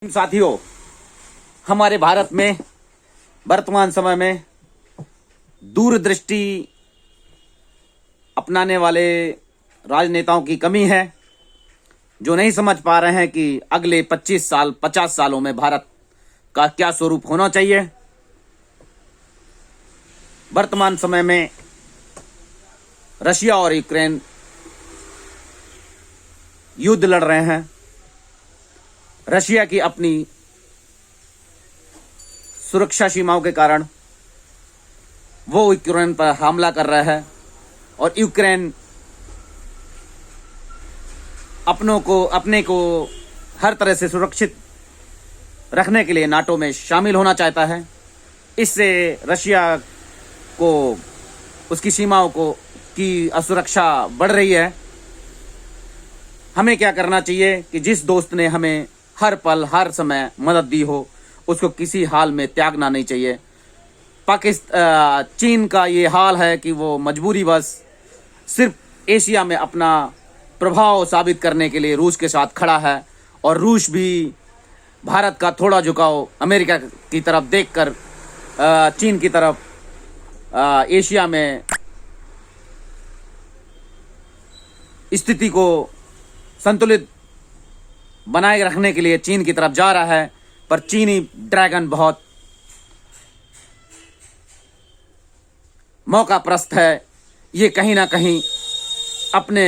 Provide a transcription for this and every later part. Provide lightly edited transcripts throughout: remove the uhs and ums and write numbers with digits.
साथियों, हमारे भारत में वर्तमान समय में दूरदृष्टि अपनाने वाले राजनेताओं की कमी है, जो नहीं समझ पा रहे हैं कि अगले 25 साल 50 सालों में भारत का क्या स्वरूप होना चाहिए। वर्तमान समय में रशिया और यूक्रेन युद्ध लड़ रहे हैं। रशिया की अपनी सुरक्षा सीमाओं के कारण वो यूक्रेन पर हमला कर रहा है और यूक्रेन अपने को हर तरह से सुरक्षित रखने के लिए नाटो में शामिल होना चाहता है। इससे रशिया को उसकी सीमाओं की असुरक्षा बढ़ रही है। हमें क्या करना चाहिए कि जिस दोस्त ने हमें हर पल हर समय मदद दी हो, उसको किसी हाल में त्यागना नहीं चाहिए। चीन का ये हाल है कि वो मजबूरीवश सिर्फ एशिया में अपना प्रभाव साबित करने के लिए रूस के साथ खड़ा है, और रूस भी भारत का थोड़ा झुकाव अमेरिका की तरफ देखकर चीन की तरफ एशिया में स्थिति को संतुलित बनाए रखने के लिए चीन की तरफ जा रहा है। पर चीनी ड्रैगन बहुत मौकाप्रस्त है। ये कहीं ना कहीं अपने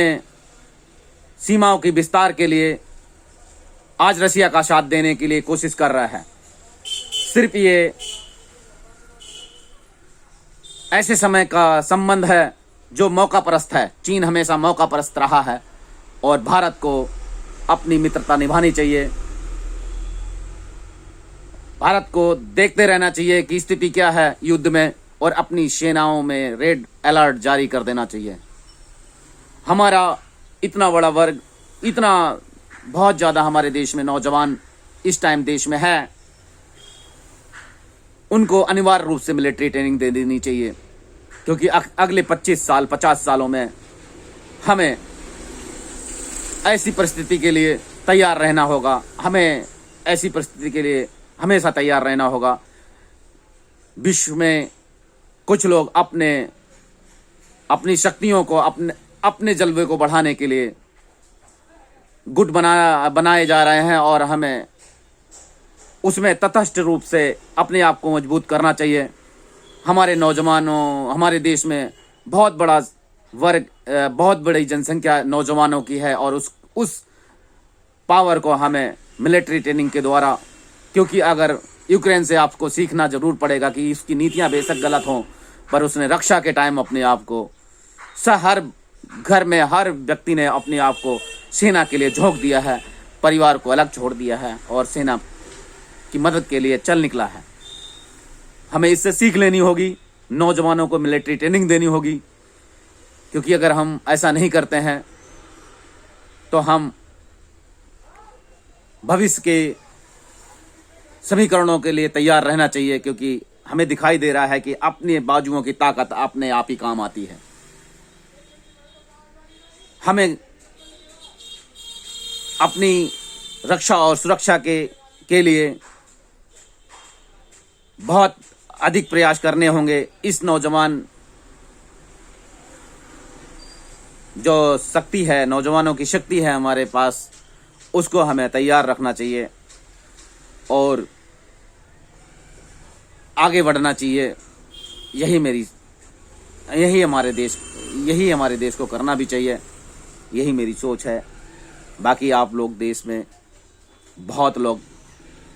सीमाओं की विस्तार के लिए आज रशिया का साथ देने के लिए कोशिश कर रहा है। सिर्फ ये ऐसे समय का संबंध है जो मौकाप्रस्त है। चीन हमेशा मौकाप्रस्त रहा है और भारत को अपनी मित्रता निभानी चाहिए। भारत को देखते रहना चाहिए कि स्थिति क्या है युद्ध में, और अपनी सेनाओं में रेड अलर्ट जारी कर देना चाहिए। हमारा इतना बड़ा वर्ग, इतना बहुत ज़्यादा हमारे देश में नौजवान इस टाइम देश में है, उनको अनिवार्य रूप से मिलिट्री ट्रेनिंग दे देनी चाहिए, क्योंकि अगले 25 साल 50 सालों में हमें ऐसी परिस्थिति के लिए तैयार रहना होगा। हमें ऐसी परिस्थिति के लिए हमेशा तैयार रहना होगा। विश्व में कुछ लोग अपनी शक्तियों को अपने जलवे को बढ़ाने के लिए गुट बनाए जा रहे हैं, और हमें उसमें तटस्थ रूप से अपने आप को मजबूत करना चाहिए। हमारे नौजवानों, हमारे देश में बहुत बड़ा वर्ग, बहुत बड़ी जनसंख्या नौजवानों की है, और उस पावर को हमें मिलिट्री ट्रेनिंग के द्वारा, क्योंकि अगर यूक्रेन से आपको सीखना जरूर पड़ेगा कि इसकी नीतियां बेशक गलत हों, पर उसने रक्षा के टाइम अपने आप को हर घर में हर व्यक्ति ने अपने आप को सेना के लिए झोंक दिया है, परिवार को अलग छोड़ दिया है और सेना की मदद के लिए चल निकला है। हमें इससे सीख लेनी होगी, नौजवानों को मिलिट्री ट्रेनिंग देनी होगी, क्योंकि अगर हम ऐसा नहीं करते हैं तो हम भविष्य के समीकरणों के लिए तैयार रहना चाहिए, क्योंकि हमें दिखाई दे रहा है कि अपने बाजुओं की ताकत अपने आप ही काम आती है। हमें अपनी रक्षा और सुरक्षा के लिए बहुत अधिक प्रयास करने होंगे। इस नौजवान जो शक्ति है, नौजवानों की शक्ति है हमारे पास, उसको हमें तैयार रखना चाहिए और आगे बढ़ना चाहिए। यही हमारे देश को करना भी चाहिए। यही मेरी सोच है। बाकी आप लोग देश में बहुत लोग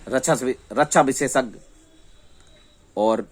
रक्षा विशेषज्ञ और